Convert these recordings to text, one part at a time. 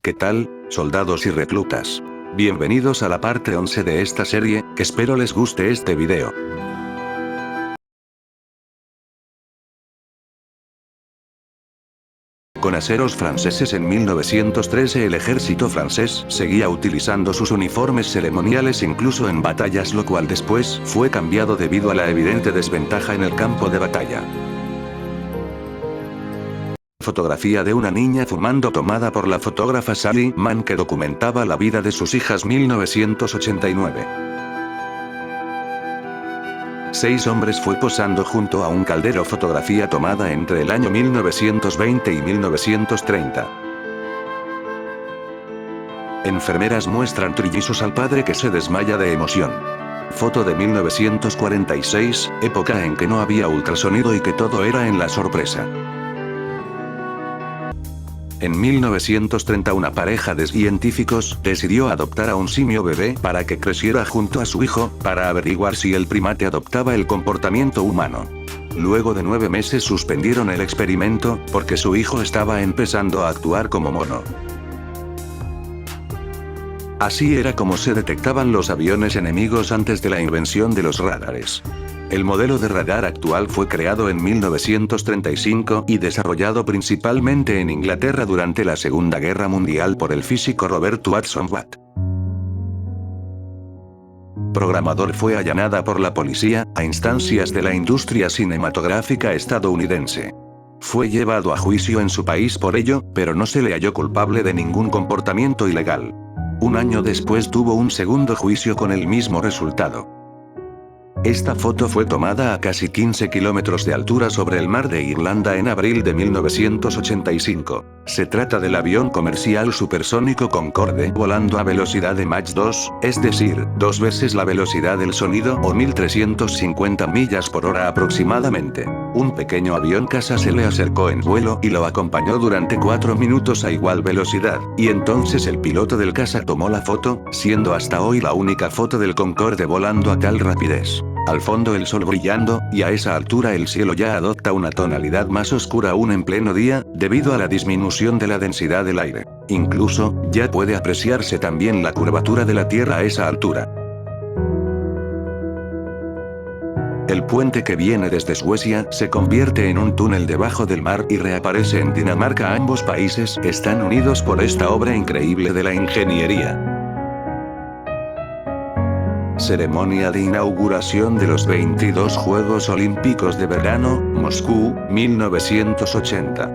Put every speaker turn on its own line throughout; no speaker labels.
¿Qué tal, soldados y reclutas? Bienvenidos a la parte 11 de esta serie, que espero les guste este video. Con aceros franceses en 1913 el ejército francés seguía utilizando sus uniformes ceremoniales incluso en batallas, lo cual después fue cambiado debido a la evidente desventaja en el campo de batalla. Fotografía de una niña fumando tomada por la fotógrafa Sally Mann que documentaba la vida de sus hijas 1989. 6 hombres fue posando junto a un caldero, fotografía tomada entre el año 1920 y 1930. Enfermeras muestran trillizos al padre que se desmaya de emoción. Foto de 1946, época en que no había ultrasonido y que todo era en la sorpresa. En 1930 una pareja de científicos decidió adoptar a un simio bebé para que creciera junto a su hijo, para averiguar si el primate adoptaba el comportamiento humano. Luego de 9 meses suspendieron el experimento, porque su hijo estaba empezando a actuar como mono. Así era como se detectaban los aviones enemigos antes de la invención de los radares. El modelo de radar actual fue creado en 1935 y desarrollado principalmente en Inglaterra durante la Segunda Guerra Mundial por el físico Robert Watson Watt. Programador fue allanada por la policía, a instancias de la industria cinematográfica estadounidense. Fue llevado a juicio en su país por ello, pero no se le halló culpable de ningún comportamiento ilegal. Un año después tuvo un segundo juicio con el mismo resultado. Esta foto fue tomada a casi 15 kilómetros de altura sobre el mar de Irlanda en abril de 1985. Se trata del avión comercial supersónico Concorde volando a velocidad de Mach 2, es decir, 2 veces la velocidad del sonido o 1350 millas por hora aproximadamente. Un pequeño avión caza se le acercó en vuelo y lo acompañó durante 4 minutos a igual velocidad, y entonces el piloto del caza tomó la foto, siendo hasta hoy la única foto del Concorde volando a tal rapidez. Al fondo el sol brillando, y a esa altura el cielo ya adopta una tonalidad más oscura aún en pleno día, debido a la disminución de la densidad del aire. Incluso, ya puede apreciarse también la curvatura de la Tierra a esa altura. El puente que viene desde Suecia se convierte en un túnel debajo del mar y reaparece en Dinamarca. Ambos países están unidos por esta obra increíble de la ingeniería. Ceremonia de inauguración de los 22 Juegos Olímpicos de Verano, Moscú, 1980.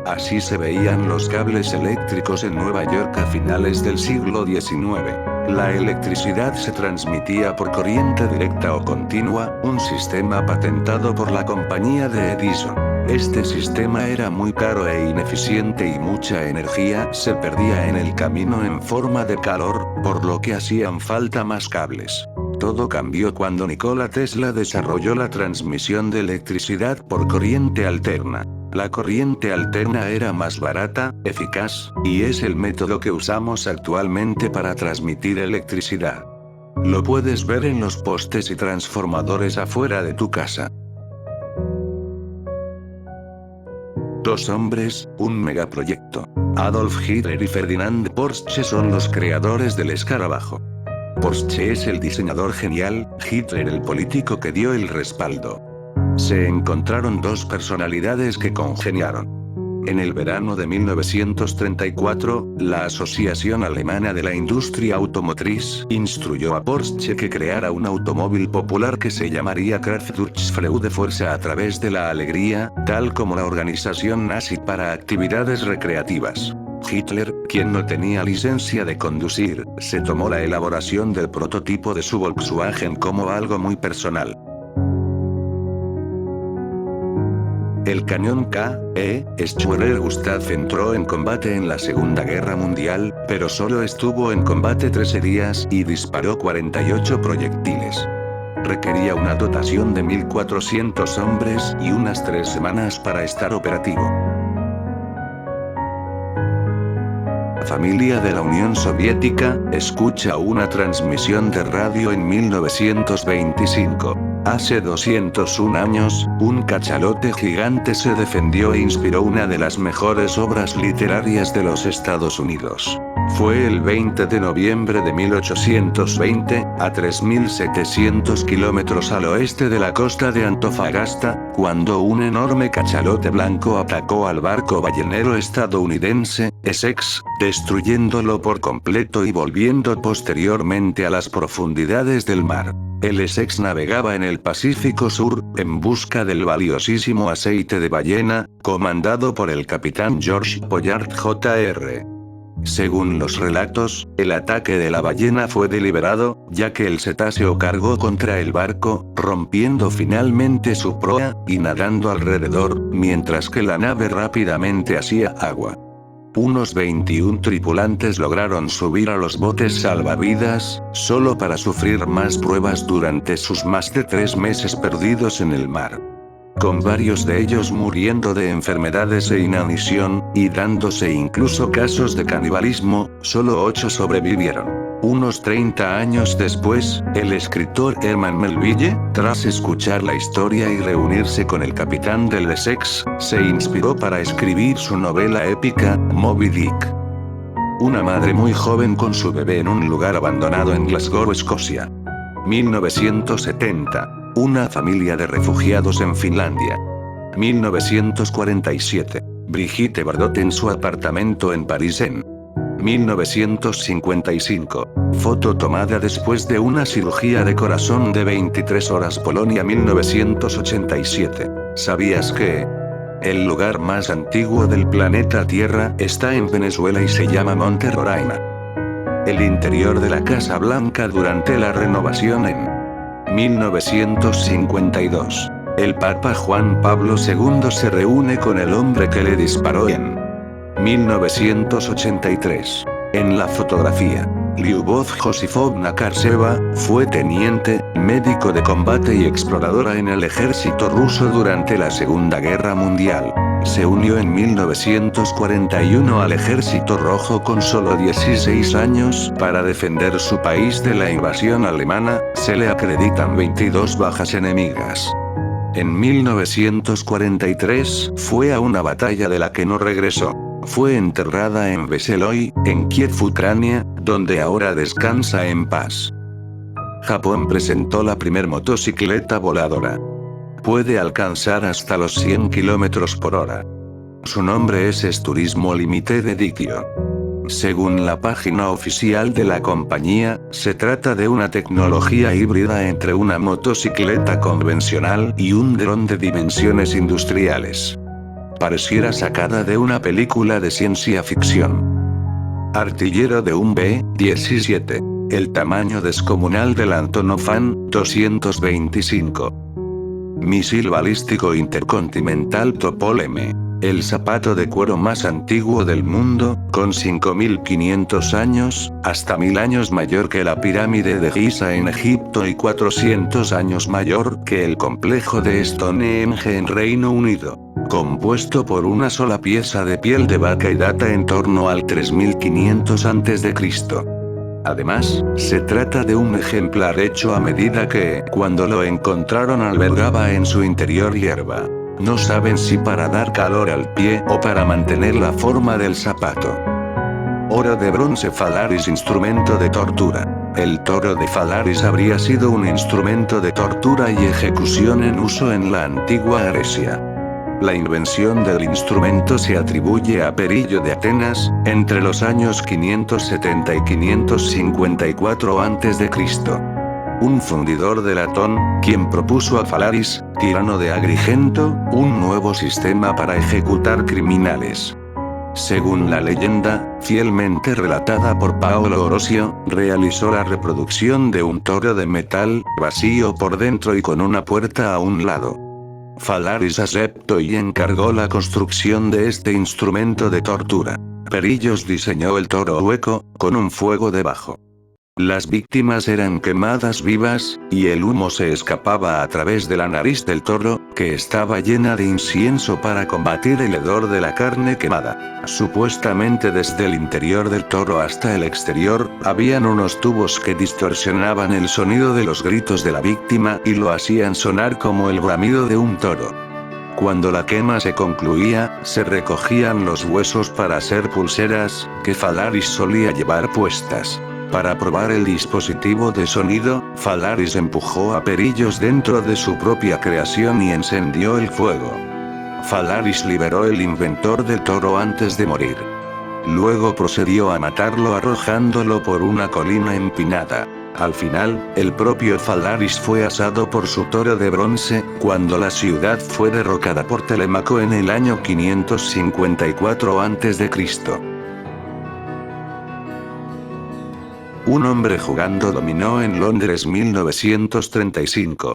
Así se veían los cables eléctricos en Nueva York a finales del siglo XIX. La electricidad se transmitía por corriente directa o continua, un sistema patentado por la compañía de Edison. Este sistema era muy caro e ineficiente y mucha energía se perdía en el camino en forma de calor, por lo que hacían falta más cables. Todo cambió cuando Nikola Tesla desarrolló la transmisión de electricidad por corriente alterna. La corriente alterna era más barata, eficaz, y es el método que usamos actualmente para transmitir electricidad. Lo puedes ver en los postes y transformadores afuera de tu casa. 2 hombres, un megaproyecto. Adolf Hitler y Ferdinand Porsche son los creadores del escarabajo. Porsche es el diseñador genial, Hitler el político que dio el respaldo. Se encontraron 2 personalidades que congeniaron. En el verano de 1934, la Asociación Alemana de la Industria Automotriz instruyó a Porsche que creara un automóvil popular que se llamaría Kraft durch Freude, fuerza a través de la alegría, tal como la organización nazi para actividades recreativas. Hitler, quien no tenía licencia de conducir, se tomó la elaboración del prototipo de su Volkswagen como algo muy personal. El cañón K.E. Schwerer Gustav entró en combate en la Segunda Guerra Mundial, pero solo estuvo en combate 13 días y disparó 48 proyectiles. Requería una dotación de 1.400 hombres y unas 3 semanas para estar operativo. La familia de la Unión Soviética escucha una transmisión de radio en 1925. Hace 201 años, un cachalote gigante se defendió e inspiró una de las mejores obras literarias de los Estados Unidos. Fue el 20 de noviembre de 1820, a 3.700 kilómetros al oeste de la costa de Antofagasta, cuando un enorme cachalote blanco atacó al barco ballenero estadounidense, Essex, destruyéndolo por completo y volviendo posteriormente a las profundidades del mar. El Essex navegaba en el Pacífico Sur, en busca del valiosísimo aceite de ballena, comandado por el capitán George Pollard Jr. Según los relatos, el ataque de la ballena fue deliberado, ya que el cetáceo cargó contra el barco, rompiendo finalmente su proa, y nadando alrededor, mientras que la nave rápidamente hacía agua. Unos 21 tripulantes lograron subir a los botes salvavidas, solo para sufrir más pruebas durante sus más de 3 meses perdidos en el mar. Con varios de ellos muriendo de enfermedades e inanición, y dándose incluso casos de canibalismo, solo 8 sobrevivieron. Unos 30 años después, el escritor Herman Melville, tras escuchar la historia y reunirse con el capitán del Essex, se inspiró para escribir su novela épica, Moby Dick. Una madre muy joven con su bebé en un lugar abandonado en Glasgow, Escocia. 1970. Una familia de refugiados en Finlandia. 1947. Brigitte Bardot en su apartamento en París en 1955. Foto tomada después de una cirugía de corazón de 23 horas. Polonia 1987. ¿Sabías que el lugar más antiguo del planeta Tierra está en Venezuela y se llama Monte Roraima? El interior de la Casa Blanca durante la renovación en 1952. El Papa Juan Pablo II se reúne con el hombre que le disparó en 1983. En la fotografía, Lyubov Josifovna Karseva, fue teniente, médico de combate y exploradora en el ejército ruso durante la Segunda Guerra Mundial. Se unió en 1941 al Ejército Rojo con solo 16 años para defender su país de la invasión alemana. Se le acreditan 22 bajas enemigas. En 1943, fue a una batalla de la que no regresó. Fue enterrada en Veseloy, en Kiev, Ucrania, donde ahora descansa en paz. Japón presentó la primer motocicleta voladora. Puede alcanzar hasta los 100 km por hora. Su nombre es Turismo Limited Edition. Según la página oficial de la compañía, se trata de una tecnología híbrida entre una motocicleta convencional y un dron de dimensiones industriales. Pareciera sacada de una película de ciencia ficción. Artillero de un B-17. El tamaño descomunal del Antonov An-225. Misil balístico intercontinental Topol-M. El zapato de cuero más antiguo del mundo, con 5.500 años, hasta 1.000 años mayor que la pirámide de Giza en Egipto y 400 años mayor que el complejo de Stonehenge en Reino Unido. Compuesto por una sola pieza de piel de vaca y data en torno al 3500 a.C. Además, se trata de un ejemplar hecho a medida que, cuando lo encontraron, albergaba en su interior hierba. No saben si para dar calor al pie o para mantener la forma del zapato. Oro de bronce Phalaris, instrumento de tortura. El toro de Phalaris habría sido un instrumento de tortura y ejecución en uso en la antigua Grecia. La invención del instrumento se atribuye a Perillo de Atenas, entre los años 570 y 554 a.C. Un fundidor de latón, quien propuso a Phalaris, tirano de Agrigento, un nuevo sistema para ejecutar criminales. Según la leyenda, fielmente relatada por Paolo Orosio, realizó la reproducción de un toro de metal, vacío por dentro y con una puerta a un lado. Phalaris aceptó y encargó la construcción de este instrumento de tortura. Perillos diseñó el toro hueco, con un fuego debajo. Las víctimas eran quemadas vivas, y el humo se escapaba a través de la nariz del toro, que estaba llena de incienso para combatir el hedor de la carne quemada. Supuestamente desde el interior del toro hasta el exterior, habían unos tubos que distorsionaban el sonido de los gritos de la víctima y lo hacían sonar como el bramido de un toro. Cuando la quema se concluía, se recogían los huesos para hacer pulseras, que Falaris solía llevar puestas. Para probar el dispositivo de sonido, Falaris empujó a Perillos dentro de su propia creación y encendió el fuego. Falaris liberó el inventor del toro antes de morir. Luego procedió a matarlo arrojándolo por una colina empinada. Al final, el propio Falaris fue asado por su toro de bronce, cuando la ciudad fue derrocada por Telémaco en el año 554 a.C. Un hombre jugando dominó en Londres 1935.